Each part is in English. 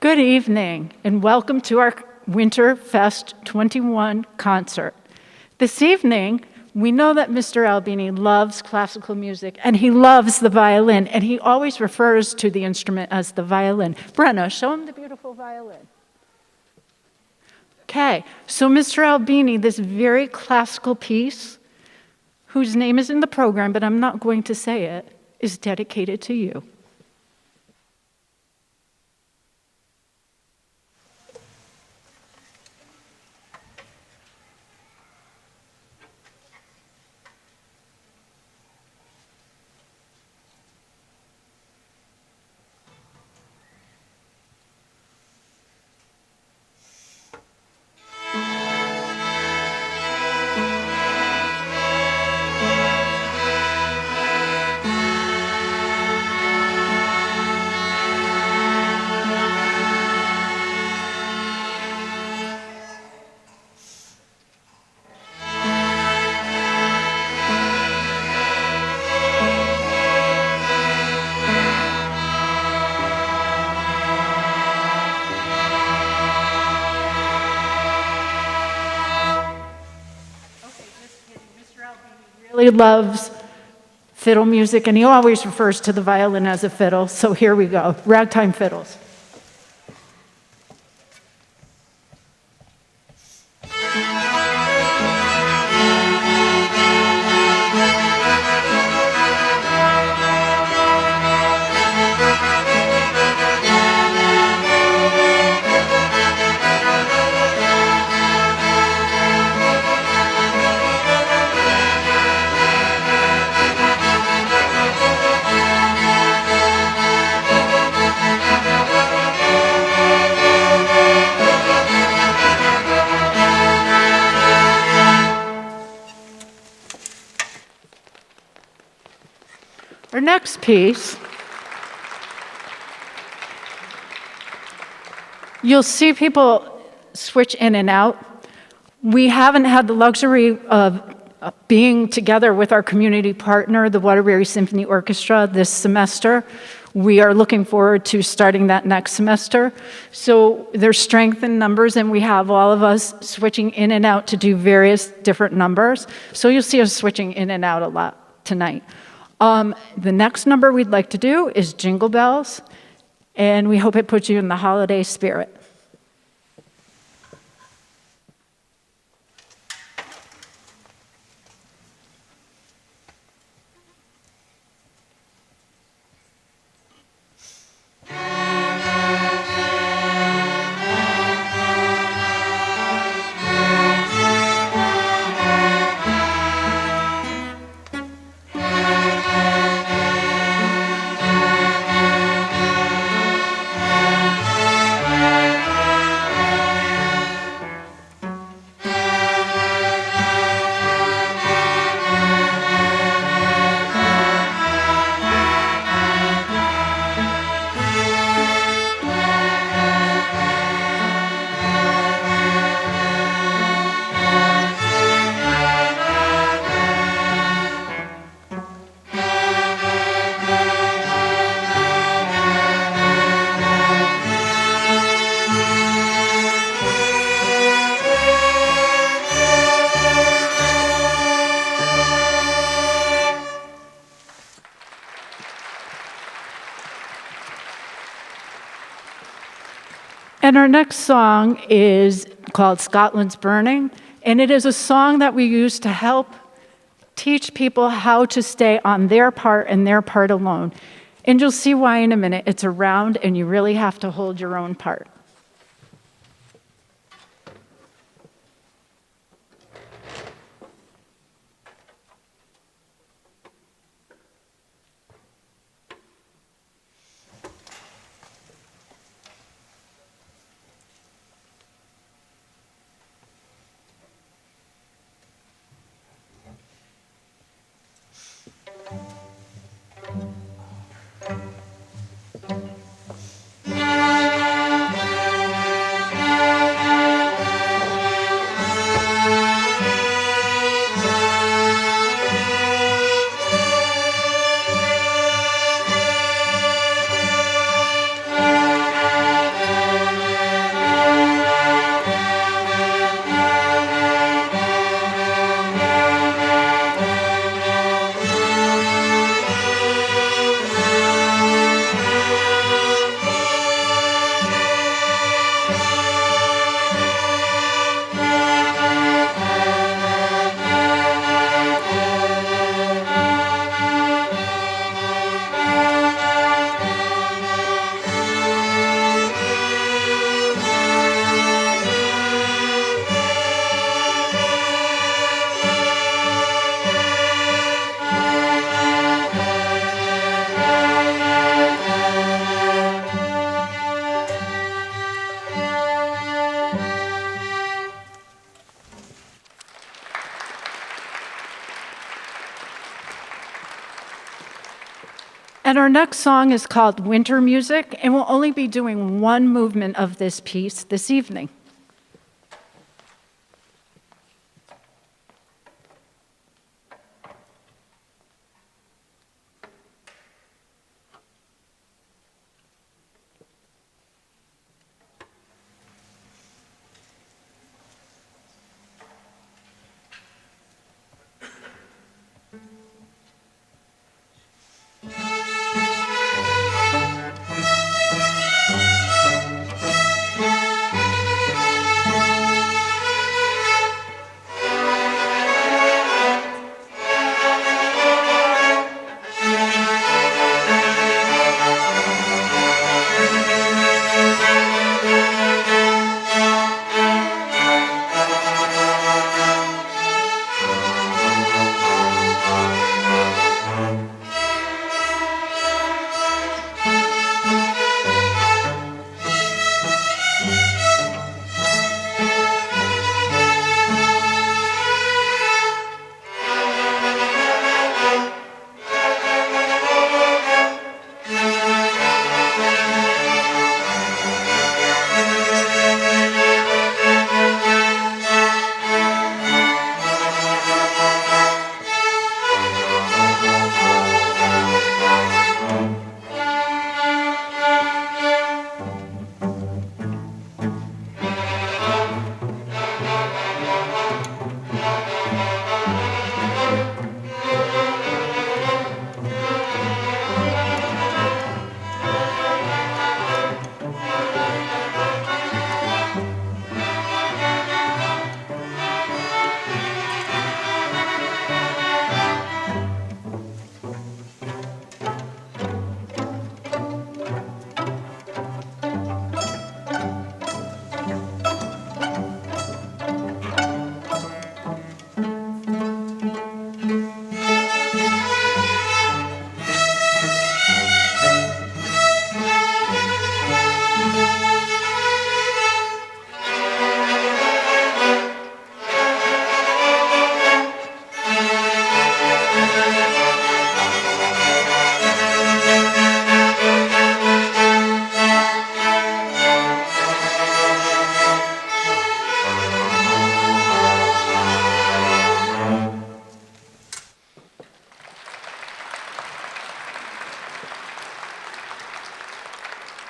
Good evening, and welcome to our Winter Fest 21 concert. This evening, we know that Mr. Albini loves classical music, and he loves the violin, and he always refers to the instrument as the violin. Brenna, show him the beautiful violin. Okay, so Mr. Albini, this very classical piece, whose name is in the program, but I'm not going to say it, is dedicated to you. Really loves fiddle music, and he always refers to the violin as a fiddle. So here we go, ragtime fiddles. Our next piece, you'll see people switch in and out. We haven't had the luxury of being together with our community partner, the Waterbury Symphony Orchestra, this semester. We are looking forward to starting that next semester. So there's strength in numbers, and we have all of us switching in and out to do various different numbers. So you'll see us switching in and out a lot tonight. The next number we'd like to do is Jingle Bells, and we hope it puts you in the holiday spirit. And our next song is called Scotland's Burning, and it is a song that we use to help teach people how to stay on their part and their part alone. And you'll see why in a minute. It's a round, and you really have to hold your own part. And our next song is called Winter Music, and we'll only be doing one movement of this piece this evening.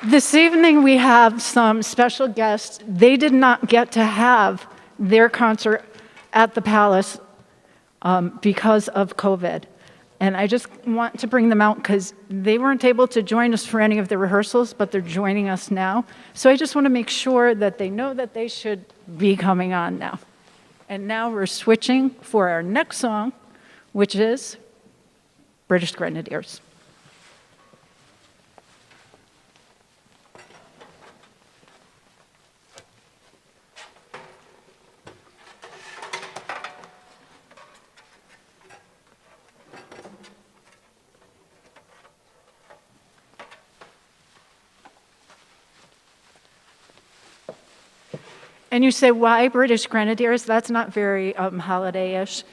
This evening we have some special guests. They did not get to have their concert at the Palace because of COVID. And I just want to bring them out because they weren't able to join us for any of the rehearsals, but they're joining us now. So I just want to make sure that they know that they should be coming on now. And now we're switching for our next song, which is British Grenadiers. And you say, why British Grenadiers? That's not very holiday-ish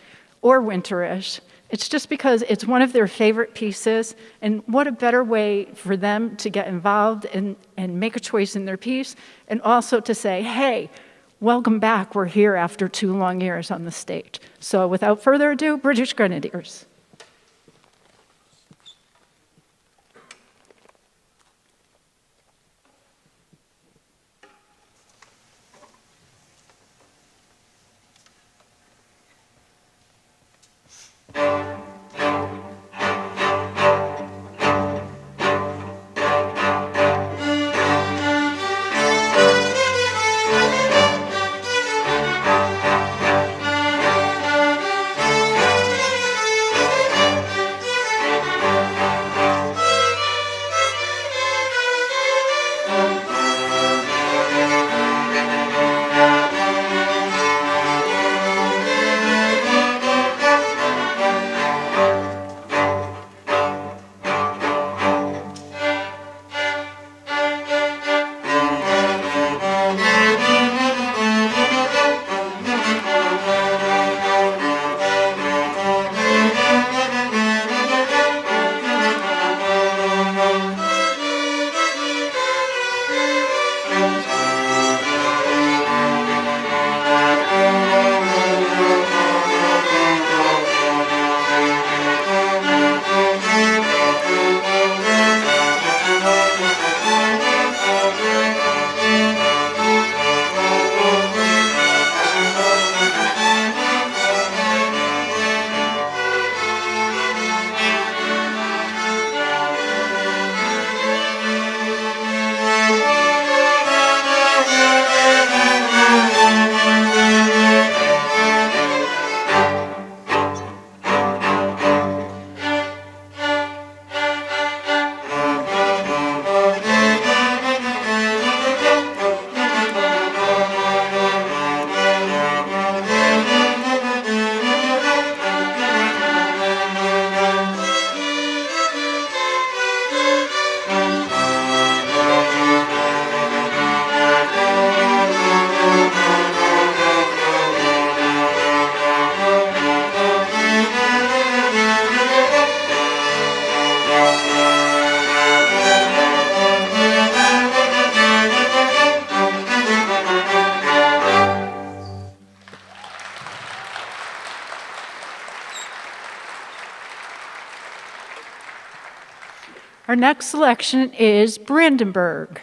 or winter-ish. It's just because it's one of their favorite pieces, and what a better way for them to get involved and make a choice in their piece, and also to say, hey, welcome back, we're here after 2 long years on the stage. So without further ado, British Grenadiers. Our next selection is Brandenburg.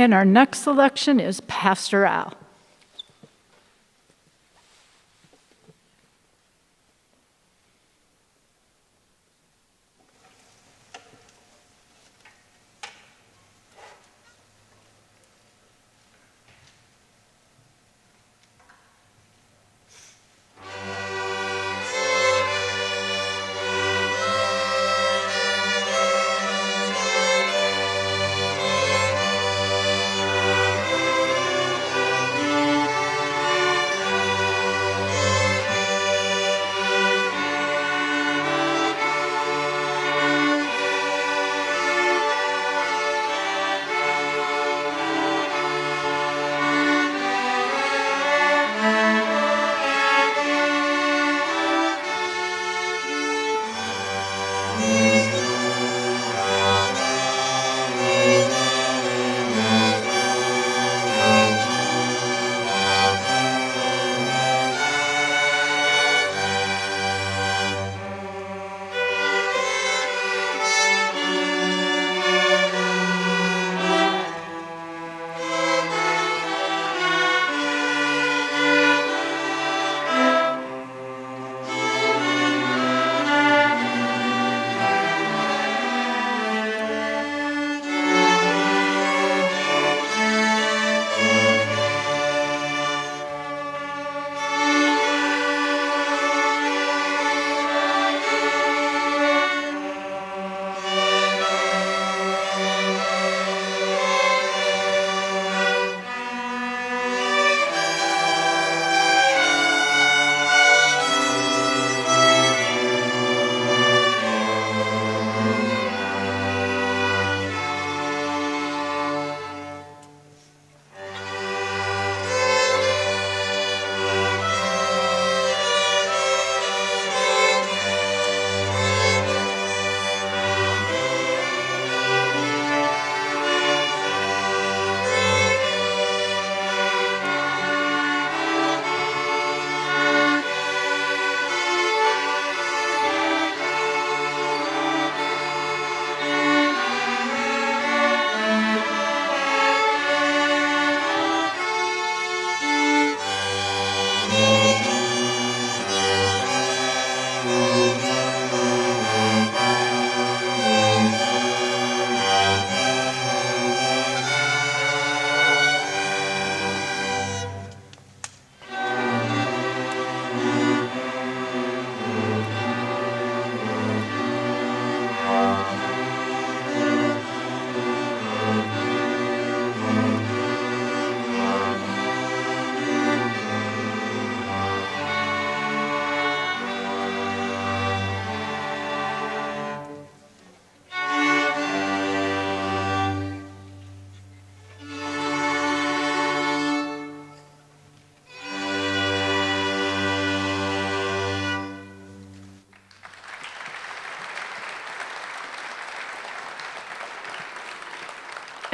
And our next selection is Pastoral.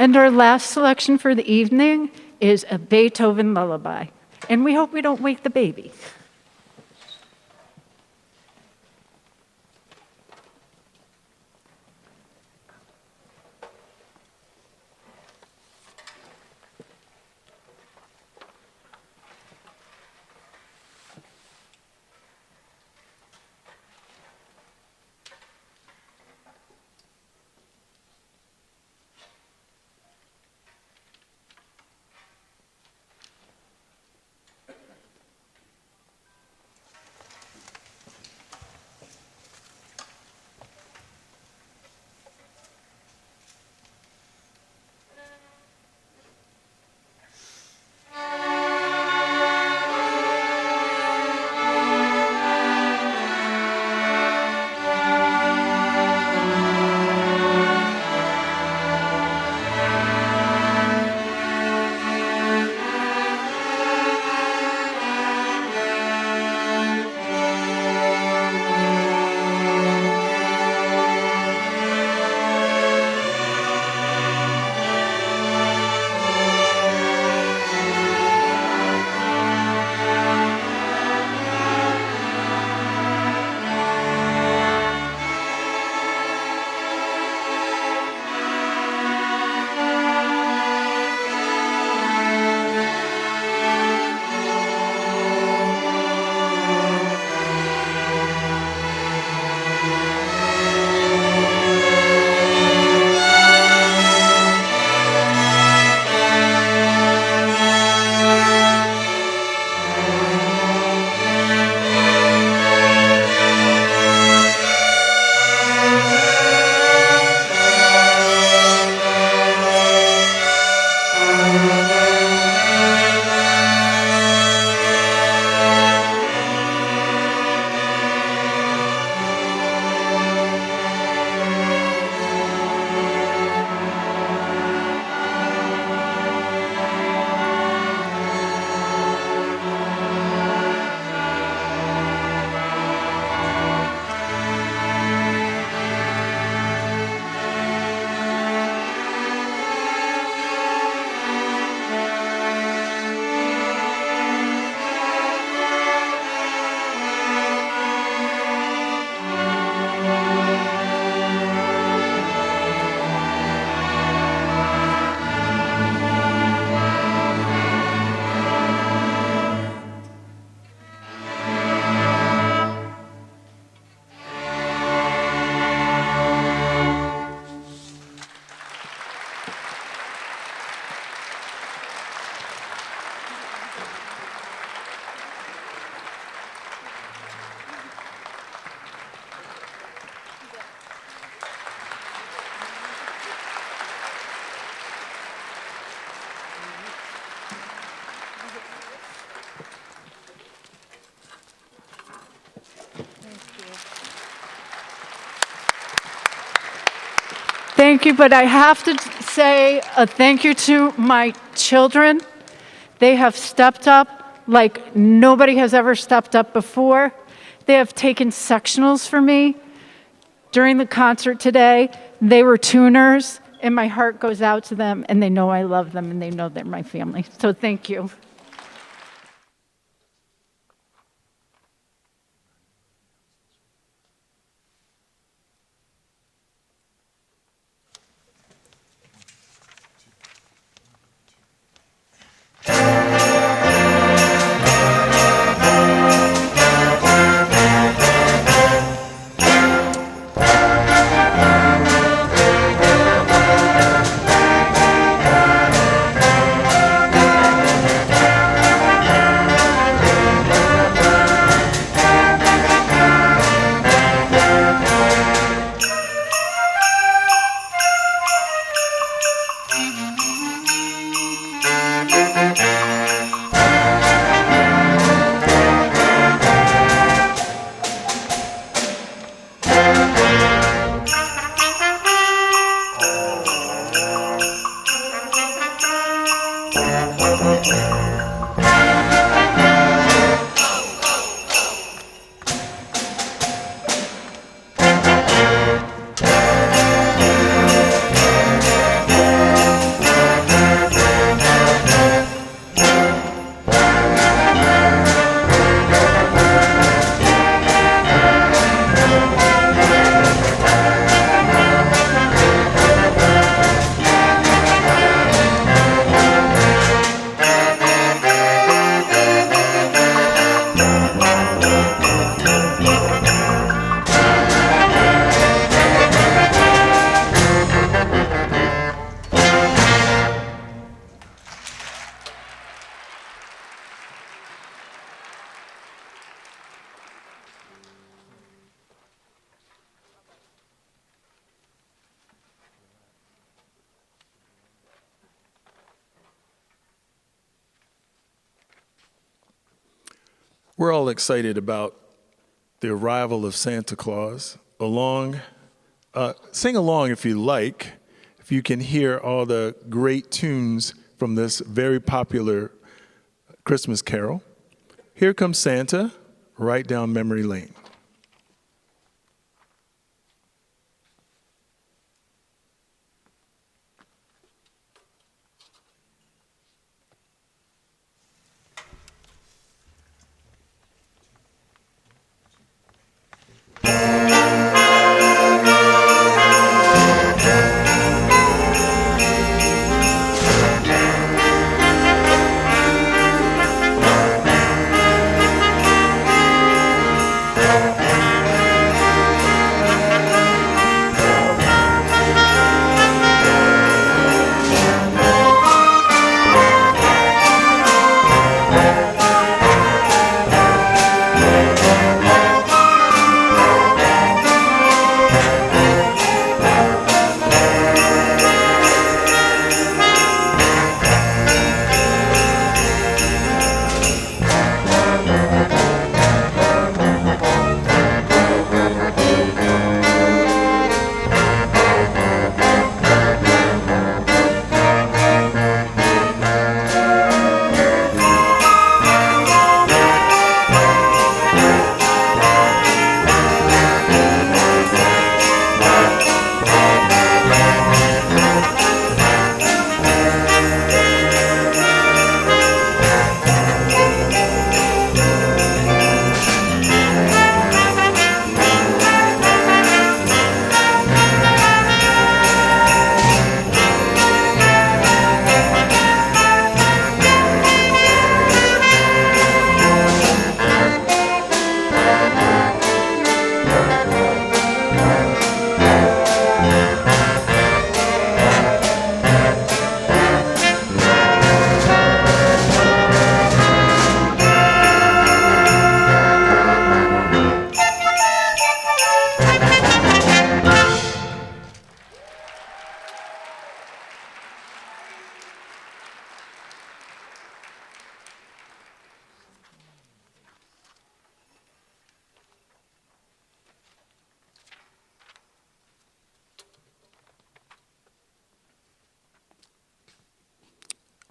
And our last selection for the evening is a Beethoven lullaby. And we hope we don't wake the baby. Thank you, but I have to say a thank you to my children. They have stepped up like nobody has ever stepped up before. They have taken sectionals for me during the concert today. They were tuners, and my heart goes out to them, and they know I love them, and they know they're my family. So thank you. We're all excited about the arrival of Santa Claus. Sing along if you like, if you can hear all the great tunes from this very popular Christmas carol. Here Comes Santa, right down memory lane.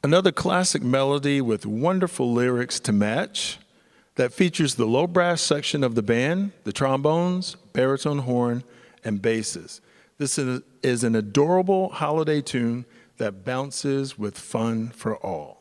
Another classic melody with wonderful lyrics to match that features the low brass section of the band, the trombones, baritone horn, and basses. This is an adorable holiday tune that bounces with fun for all.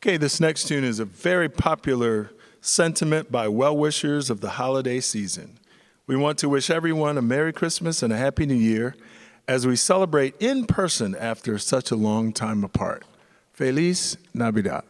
Okay, this next tune is a very popular sentiment by well-wishers of the holiday season. We want to wish everyone a Merry Christmas and a Happy New Year as we celebrate in person after such a long time apart. Feliz Navidad.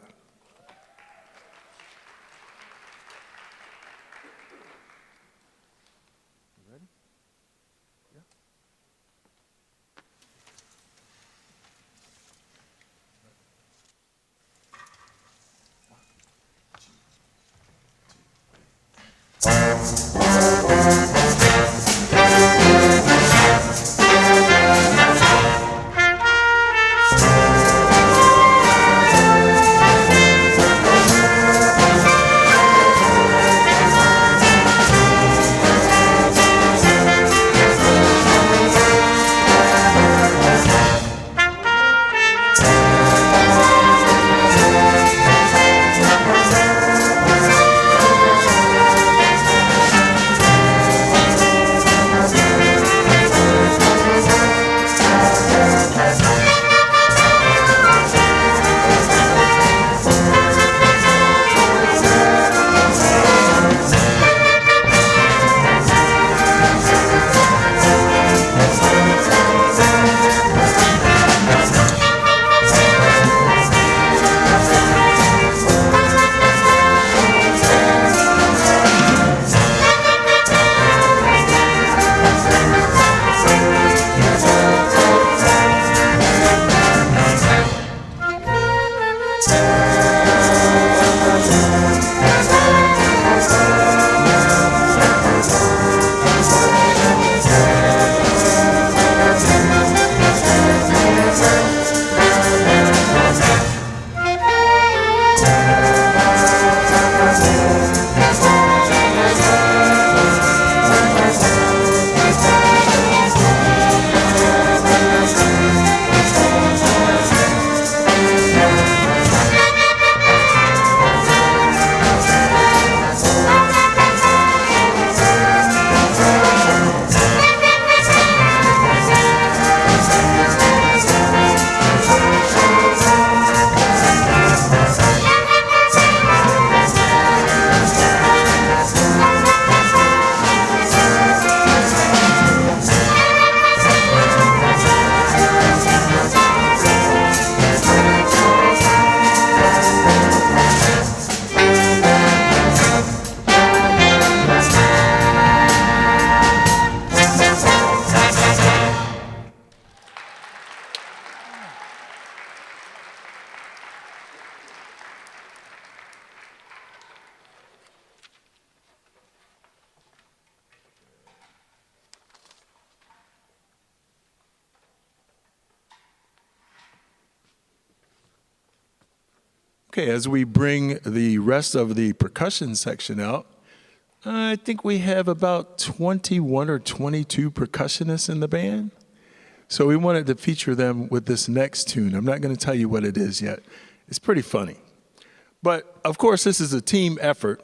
Okay, as we bring the rest of the percussion section out, I think we have about 21 or 22 percussionists in the band. So we wanted to feature them with this next tune. I'm not going to tell you what it is yet. It's pretty funny. But of course, this is a team effort.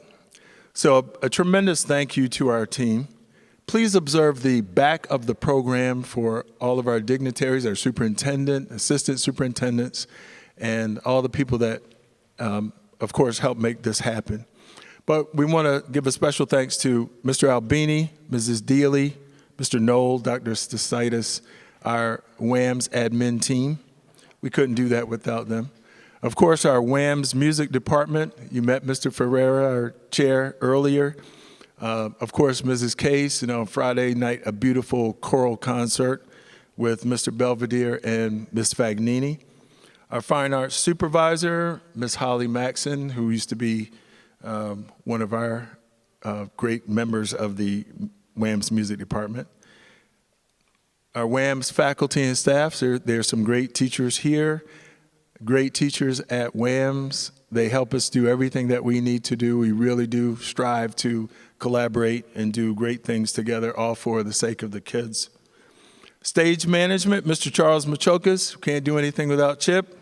So a tremendous thank you to our team. Please observe the back of the program for all of our dignitaries, our superintendent, assistant superintendents, and all the people that of course, help make this happen. But we want to give a special thanks to Mr. Albini, Mrs. Dealey, Mr. Knoll, Dr. Stasitis, our WAMS admin team. We couldn't do that without them. Of course, our WAMS music department. You met Mr. Ferreira, our chair, earlier. Of course, Mrs. Case, Friday night, a beautiful choral concert with Mr. Belvedere and Ms. Fagnini. Our fine arts supervisor, Ms. Holly Maxson, who used to be one of our great members of the WAMS music department. Our WAMS faculty and staff, there's some great teachers here, great teachers at WAMS. They help us do everything that we need to do. We really do strive to collaborate and do great things together, all for the sake of the kids. Stage management, Mr. Charles Machokas, who can't do anything without Chip.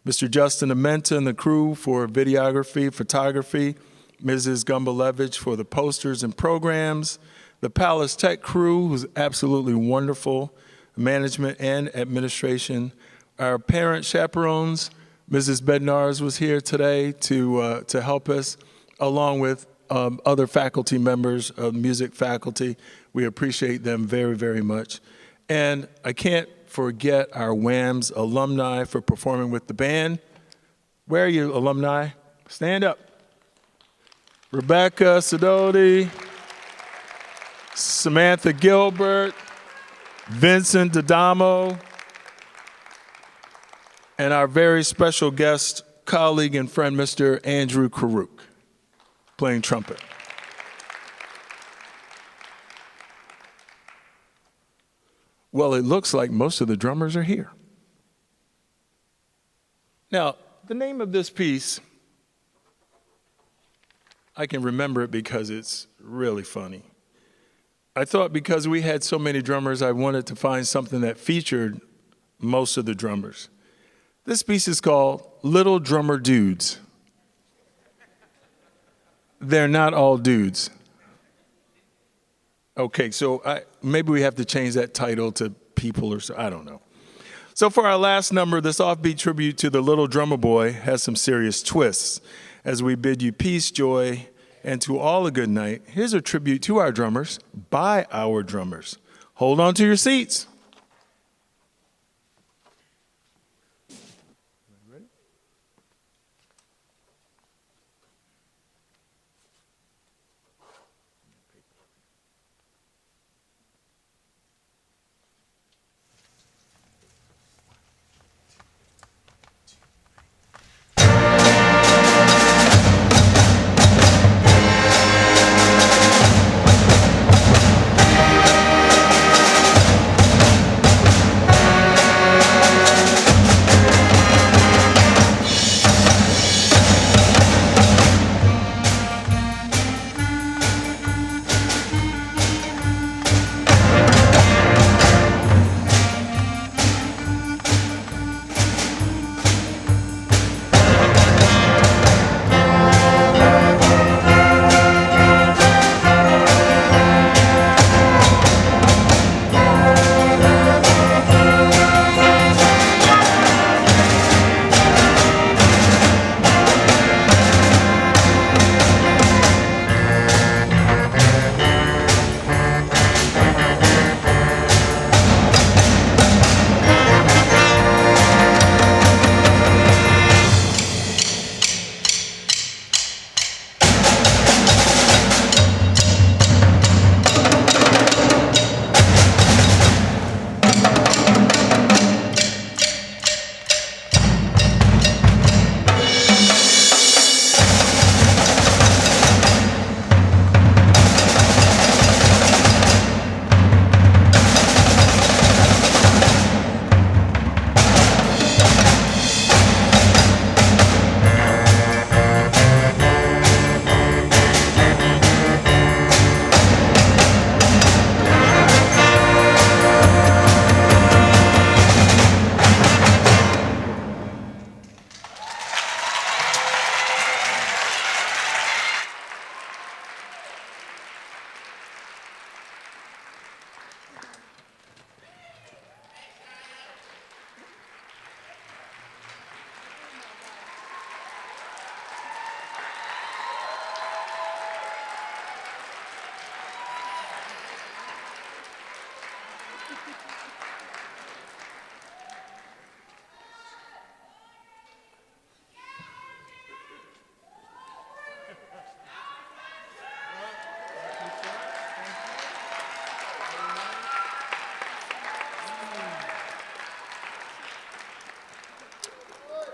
Mr. Justin Amenta and the crew for videography, photography. Mrs. Gumbalevich for the posters and programs. The Palace Tech crew, who's absolutely wonderful. Management and administration. Our parent chaperones, Mrs. Bednarz was here today to help us, along with other faculty members of music faculty. We appreciate them very, very much. And I can't forget our WAMS alumni for performing with the band. Where are you, alumni? Stand up. Rebecca Sidoti, Samantha Gilbert, Vincent D'Adamo, and our very special guest, colleague and friend, Mr. Andrew Karuk, playing trumpet. Well, it looks like most of the drummers are here. Now, the name of this piece, I can remember it because it's really funny. I thought because we had so many drummers, I wanted to find something that featured most of the drummers. This piece is called Little Drummer Dudes. They're not all dudes. Okay, so maybe we have to change that title to people or so, I don't know. So for our last number, this offbeat tribute to the Little Drummer Boy has some serious twists. As we bid you peace, joy, and to all a good night, here's a tribute to our drummers by our drummers. Hold on to your seats.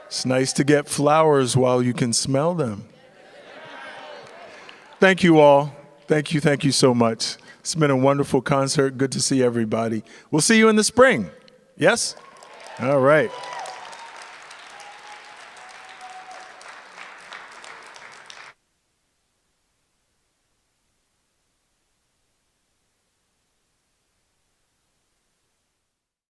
It's nice to get flowers while you can smell them. Thank you all. Thank you so much. It's been a wonderful concert. Good to see everybody. We'll see you in the spring. Yes? All right.